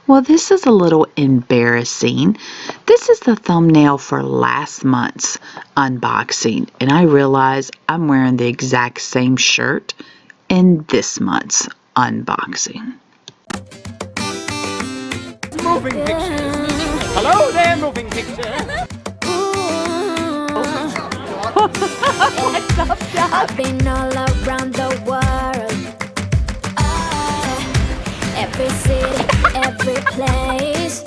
Well, this is a little embarrassing. This is the thumbnail for last month's unboxing, and I realize I'm wearing the exact same shirt in this month's unboxing. Moving pictures. Hello there, moving picture. What's up, Doc? I've been all around the world. Every city, every place.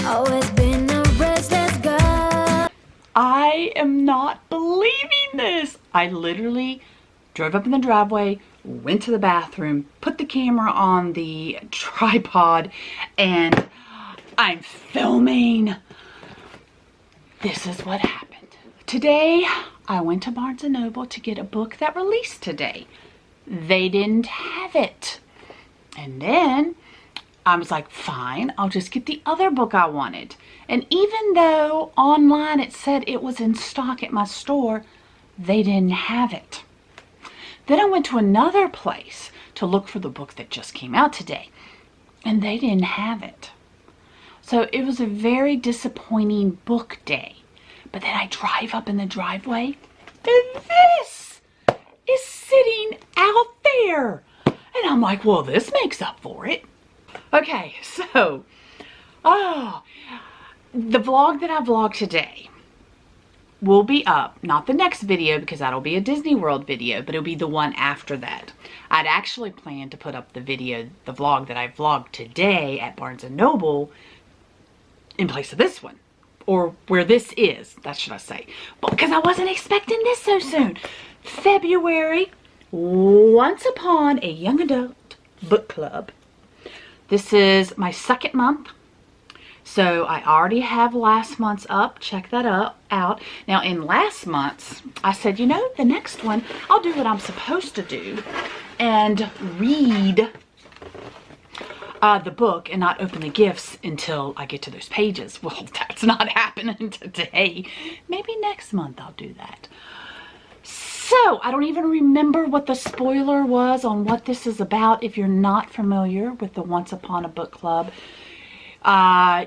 Always been a restless girl. I am not believing this. I literally drove up in the driveway, went to the bathroom, put the camera on the tripod, and I'm filming. This is what happened. Today, I went to Barnes & Noble to get a book that released today. They didn't have it. And then I was like, fine, I'll just get the other book I wanted. And even though online it said it was in stock at my store, they didn't have it. Then I went to another place to look for the book that just came out today, and they didn't have it. So it was a very disappointing book day. But then I drive up in the driveway, and this is sitting out there. And I'm like, well, this makes up for it. Okay, so, the vlog that I vlogged today will be up, not the next video because that'll be a Disney World video, but it'll be the one after that. I'd actually planned to put up the vlog that I vlogged today at Barnes & Noble in place of this one. Or where this is, that should I say. Because I wasn't expecting this so soon. February, Once Upon a Young Adult Book Club. This is my second month. So I already have last month's up. Check that out. Now in last month's, I said, you know, the next one, I'll do what I'm supposed to do and read the book and not open the gifts until I get to those pages. Well, that's not happening today. Maybe next month I'll do that. So, I don't even remember what the spoiler was on what this is about. If you're not familiar with the Once Upon a Book Club,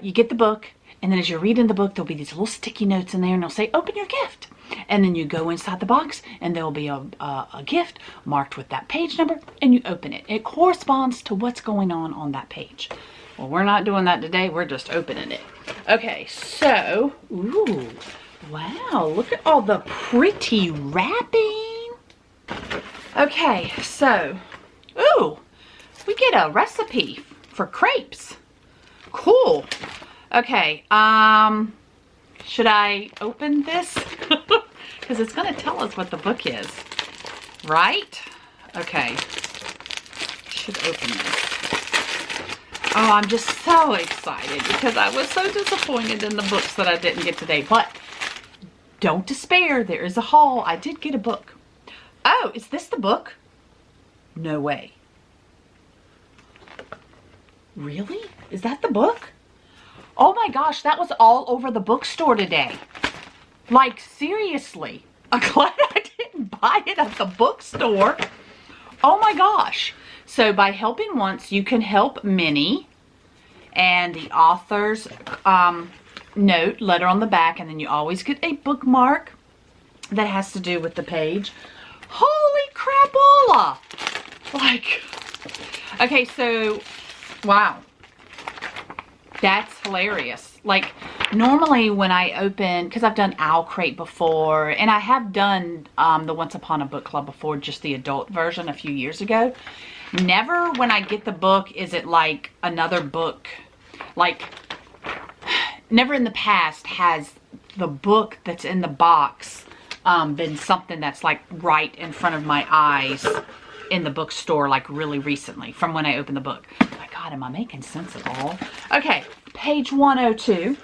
you get the book, and then as you're reading the book, there'll be these little sticky notes in there, and they'll say, open your gift. And then you go inside the box, and there'll be a gift marked with that page number, and you open it. It corresponds to what's going on that page. Well, we're not doing that today. We're just opening it. Okay, so, ooh, wow, look at all the pretty wrapping. Okay, so, ooh, we get a recipe for crepes. Cool. Okay, should I open this? Because it's going to tell us what the book is, right? Okay, should open this. Oh, I'm just so excited because I was so disappointed in the books that I didn't get today. But don't despair, there is a haul. I did get a book. Oh, is this the book? No way. Really? Is that the book? Oh my gosh, that was all over the bookstore today. Like, seriously. I'm glad I didn't buy it at the bookstore. Oh my gosh. So by helping once, you can help many. And the author's note, letter on the back, and then you always get a bookmark that has to do with the page. Holy crapola! Like, okay, so, wow. That's hilarious. Like, normally when I open, because I've done Owl Crate before, and I have done the Once Upon a Book Club before, just the adult version a few years ago. Never when I get the book is it like another book. Like, never in the past has the book that's in the box been something that's like right in front of my eyes in the bookstore, like really recently from when I opened the book. Oh my God, am I making sense at all? Okay, page 102.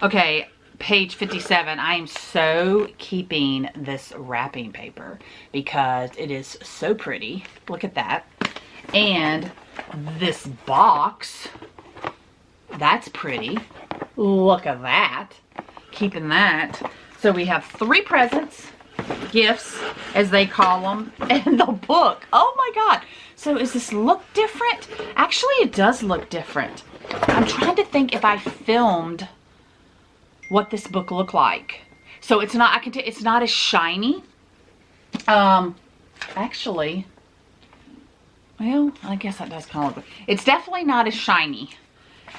Okay, page 57. I am so keeping this wrapping paper because it is so pretty. Look at that. And this box, that's pretty. Look at that. Keeping that. So we have 3 presents. gifts, as they call them, and the book. Oh my God. So does this look different? Actually, it does look different. I'm trying to think if I filmed what this book looked like. So it's not, I can tell, it's not as shiny. Actually, well, I guess that does kind of look, it's definitely not as shiny,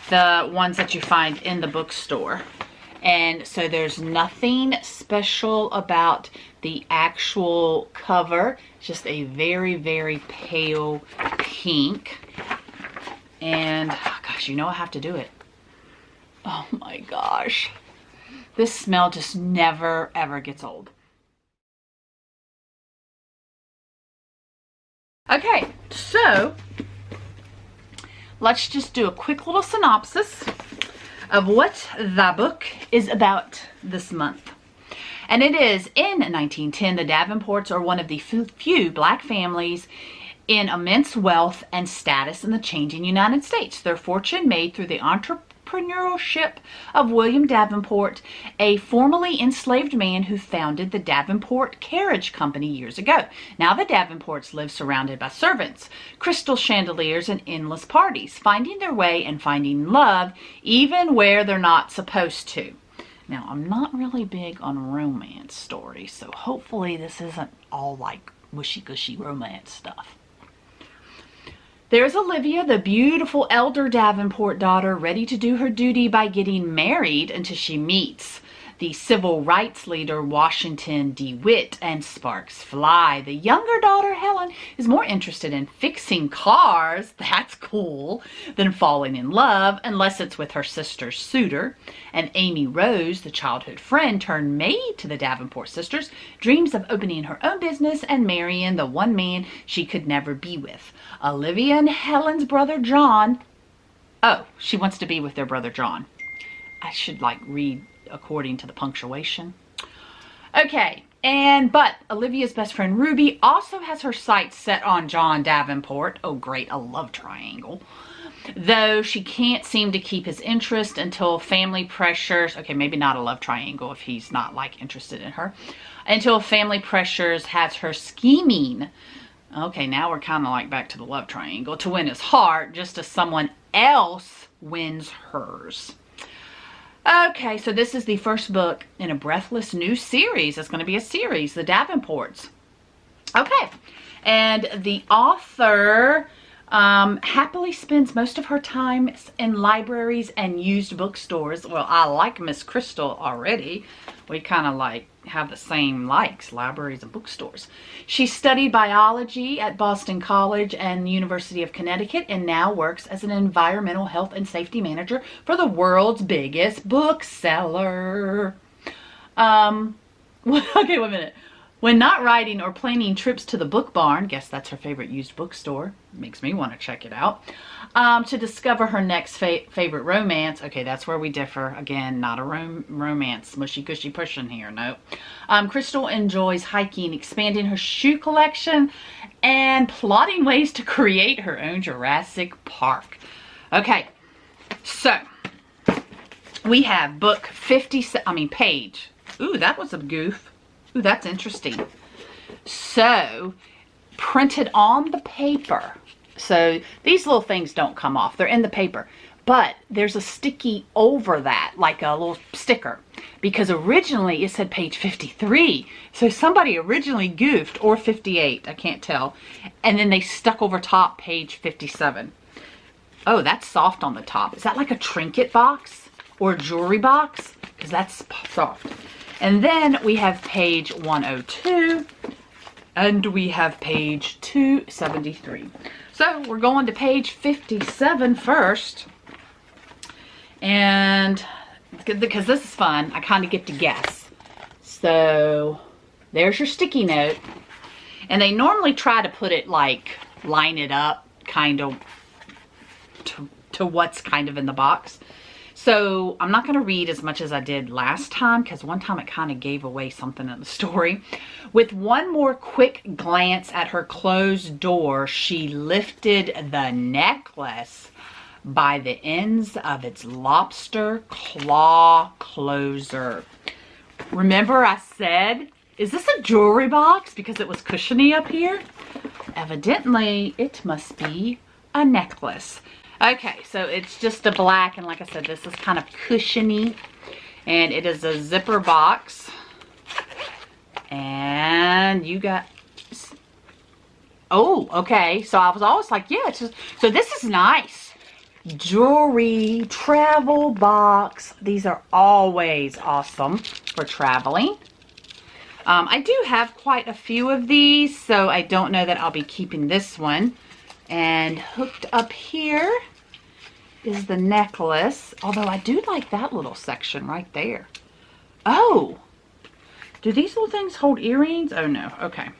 the ones that you find in the bookstore. And so there's nothing special about the actual cover. It's just a very, very pale pink. And, oh gosh, you know I have to do it. Oh my gosh. This smell just never, ever gets old. Okay, so let's just do a quick little synopsis of what the book is about this month. And it is, in 1910, the Davenports are one of the few black families in immense wealth and status in the changing United States. Their fortune made through the entrepreneurship of William Davenport, a formerly enslaved man who founded the Davenport Carriage Company years ago. Now the Davenports live surrounded by servants, crystal chandeliers, and endless parties, finding their way and finding love even where they're not supposed to. Now, I'm not really big on romance stories, so hopefully this isn't all like wishy-gushy romance stuff. There's Olivia, the beautiful elder Davenport daughter, ready to do her duty by getting married until she meets the civil rights leader Washington DeWitt, and sparks fly. The younger daughter, Helen, is more interested in fixing cars, that's cool, than falling in love, unless it's with her sister's suitor. And Amy Rose, the childhood friend turned maid to the Davenport sisters, dreams of opening her own business and marrying the one man she could never be with. Olivia and Helen's brother John, oh, she wants to be with their brother John. I should like read according to the punctuation. Okay, but Olivia's best friend Ruby also has her sights set on John Davenport. Oh great, a love triangle. Though she can't seem to keep his interest until family pressures, okay, maybe not a love triangle if he's not like interested in her, until family pressures has her scheming. Okay, now we're kind of like back to the love triangle, to win his heart just as someone else wins hers. Okay, so this is the first book in a breathless new series. It's going to be a series, The Davenports. Okay, and the author happily spends most of her time in libraries and used bookstores. Well, I like Miss Crystal already. We kind of like have the same likes, libraries and bookstores. She studied biology at Boston College and the University of Connecticut, and now works as an environmental health and safety manager for the world's biggest bookseller. Okay, wait a minute. When not writing or planning trips to the book barn, guess that's her favorite used bookstore, makes me want to check it out, to discover her next favorite romance. Okay, that's where we differ. Again, not a romance, mushy-gushy pushing here, nope. Crystal enjoys hiking, expanding her shoe collection, and plotting ways to create her own Jurassic Park. Okay, so we have book 57, page. Ooh, that was a goof. Ooh, that's interesting. So, printed on the paper. So, these little things don't come off. They're in the paper. But there's a sticky over that, like a little sticker. Because originally it said page 53. So, somebody originally goofed, or 58, I can't tell. And then they stuck over top page 57. Oh, that's soft on the top. Is that like a trinket box? Or a jewelry box? Because that's soft. And then we have page 102, and we have page 273. So we're going to page 57 first. And because this is fun, I kind of get to guess. So there's your sticky note. And they normally try to put it like, line it up kind of to what's kind of in the box. So I'm not going to read as much as I did last time, because one time it kind of gave away something in the story. With one more quick glance at her closed door, she lifted the necklace by the ends of its lobster claw closer. Remember I said Is this a jewelry box because it was cushiony up here? Evidently, it must be a necklace. Okay, so it's just a black, and like I said, this is kind of cushiony, and it is a zipper box. And you got, oh, okay. So I was always like, yeah, it's just, so this is nice. Jewelry, travel box. These are always awesome for traveling. I do have quite a few of these, so I don't know that I'll be keeping this one. And hooked up here is the necklace, although I do like that little section right there. Oh, do these little things hold earrings? Oh no, okay.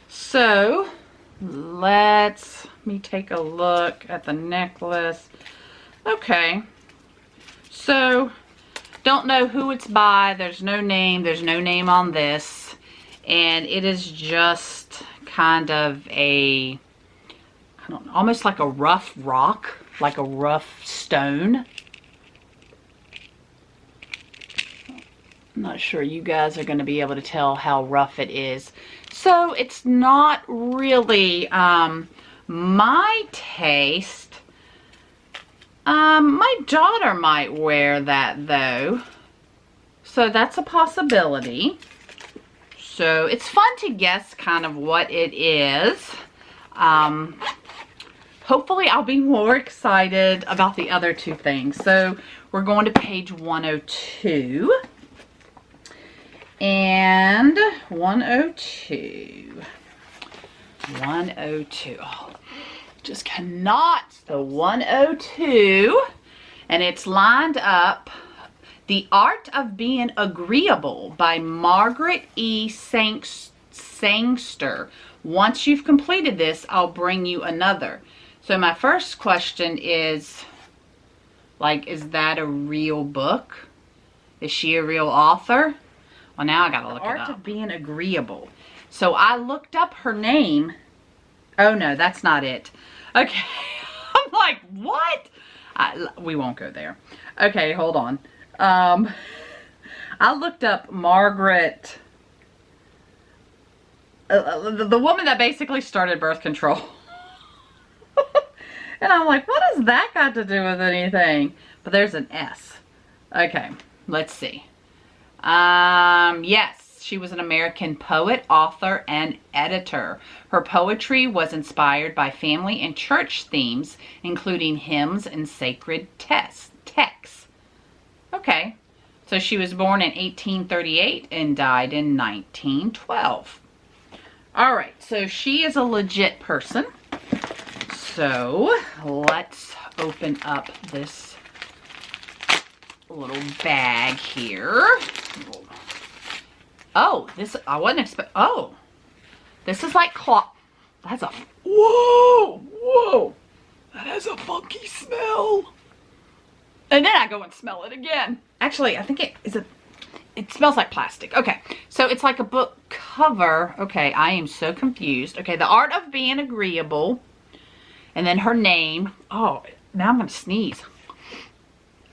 So let me take a look at the necklace. Okay, so don't know who it's by. There's no name on this, and it is just kind of a, I don't know, almost like a rough rock, like a rough stone. I'm not sure you guys are going to be able to tell how rough it is. So it's not really my taste. My daughter might wear that though. So that's a possibility. So it's fun to guess kind of what it is. Hopefully I'll be more excited about the other two things. So we're going to page 102. And 102. 102. Oh, just cannot. So 102. And it's lined up. The Art of Being Agreeable by Margaret E. Sangster. Once you've completed this, I'll bring you another. So my first question is, like, is that a real book? Is she a real author? Well, now I gotta look it up. Art of Being Agreeable. So I looked up her name. Oh no, that's not it. Okay. I'm like, what? We won't go there. Okay, hold on. I looked up Margaret, the woman that basically started birth control. And I'm like, what has that got to do with anything? But there's an S. Okay, let's see. Yes, she was an American poet, author, and editor. Her poetry was inspired by family and church themes, including hymns and sacred texts. Okay, so she was born in 1838 and died in 1912. All right, so she is a legit person. So let's open up this little bag here. Oh, this, I wasn't expecting, oh, this is like cloth. That's a, whoa, that has a funky smell. And then I go and smell it again. Actually, I think it smells like plastic. Okay, so it's like a book cover. Okay, I am so confused. Okay, The Art of Being Agreeable. And then her name. Oh, now I'm going to sneeze.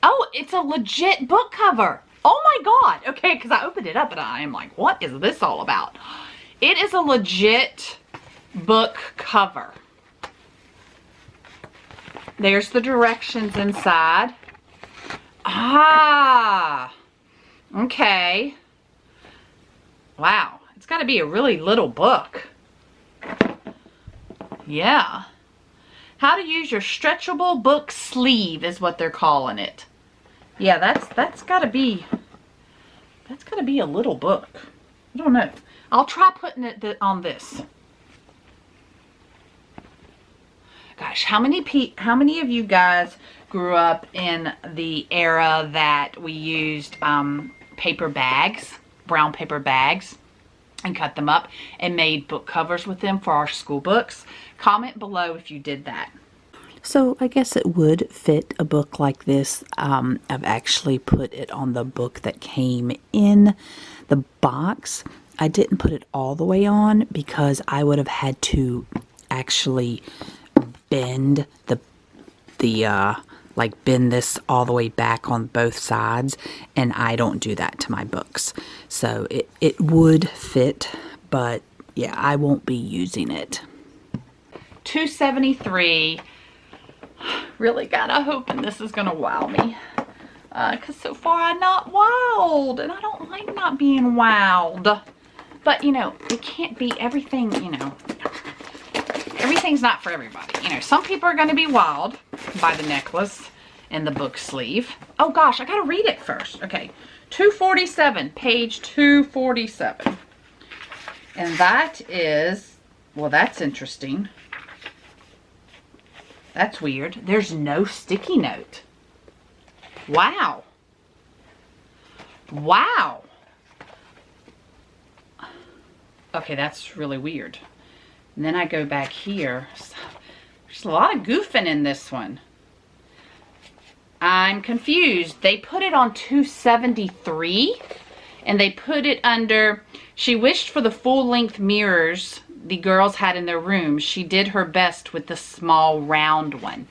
Oh, it's a legit book cover. Oh my God. Okay, because I opened it up and I am like, what is this all about? It is a legit book cover. There's the directions inside. Ah, okay. Wow, it's got to be a really little book. Yeah. How to use your stretchable book sleeve is what they're calling it. Yeah, that's got to be a little book. I don't know. I'll try putting it on this. Gosh, how many of you guys grew up in the era that we used paper bags, brown paper bags, and cut them up and made book covers with them for our school books? Comment below if you did that. So I guess it would fit a book like this. I've actually put it on the book that came in the box. I didn't put it all the way on because I would have had to actually bend the like bend this all the way back on both sides, and I don't do that to my books. So it would fit, but yeah, I won't be using it. $2.73. Really kinda hoping this is gonna wow me. Because so far I'm not wowed, and I don't like not being wowed. But, you know, it can't be everything, you know. Everything's not for everybody. You know, some people are going to be wowed by the necklace and the book sleeve. Oh, gosh, I got to read it first. Okay, 247, page 247. And that is, well, that's interesting. That's weird. There's no sticky note. Wow. Wow. Okay, that's really weird. And then I go back here. There's a lot of goofing in this one. I'm confused. They put it on 273, and they put it under, she wished for the full-length mirrors the girls had in their room. She did her best with the small round one.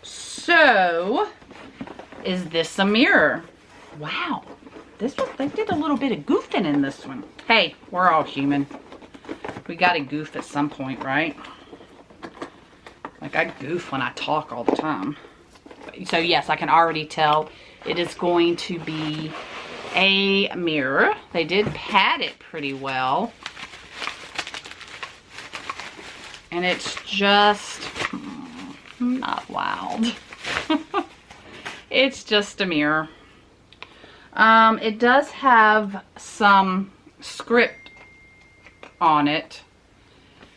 So, is this a mirror? Wow. This one, they did a little bit of goofing in this one. Hey, we're all human. We gotta goof at some point, right? Like, I goof when I talk all the time. So yes, I can already tell it is going to be a mirror. They did pad it pretty well. And it's just not wowed. It's just a mirror. It does have some script on it,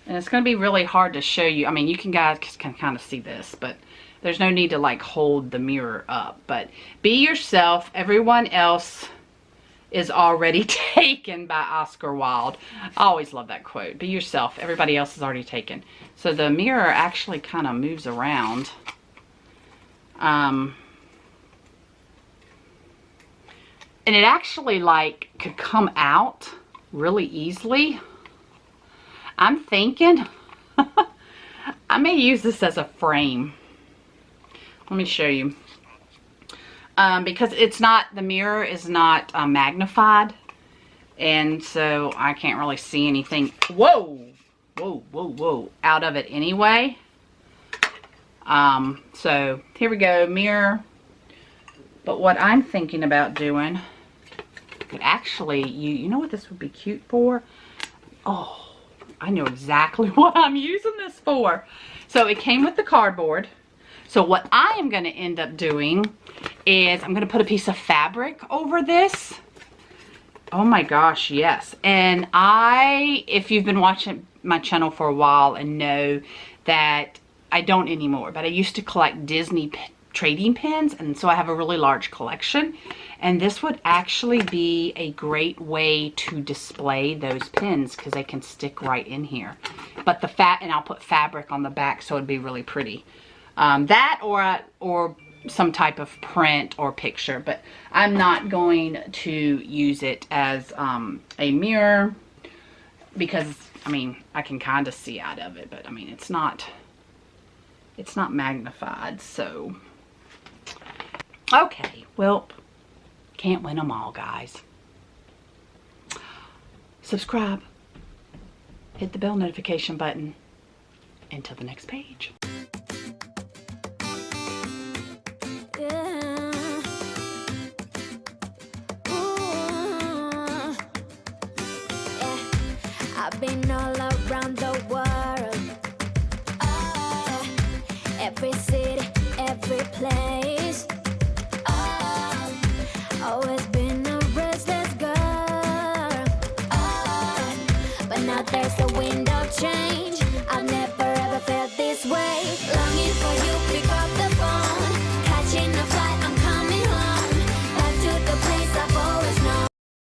and it's going to be really hard to show you. I mean, you guys can kind of see this, but there's no need to like hold the mirror up. But be yourself. Everyone else is already taken by Oscar Wilde. I always love that quote. Be yourself. Everybody else is already taken. So the mirror actually kind of moves around. And it actually like could come out really easily. I'm thinking I may use this as a frame. Let me show you. Because it's not, the mirror is not magnified. And so I can't really see anything. Whoa! Whoa, whoa, whoa. Out of it anyway. So here we go, mirror. But what I'm thinking about doing, actually, you know what this would be cute for? Oh, I know exactly what I'm using this for. So it came with the cardboard. So what I am going to end up doing is I'm going to put a piece of fabric over this. Oh my gosh, yes. And if you've been watching my channel for a while and know that I don't anymore, but I used to collect Disney trading pins, and so I have a really large collection, and this would actually be a great way to display those pins because they can stick right in here. But and I'll put fabric on the back so it'd be really pretty. That or some type of print or picture, but I'm not going to use it as a mirror because I mean I can kind of see out of it, but I mean it's not magnified. So okay, well, can't win them all, guys. Subscribe, hit the bell notification button. Until the next page. I've been all around the world, every city, every place. Always been a restless girl, but now there's a wind of change. I've never ever felt this way, longing for you.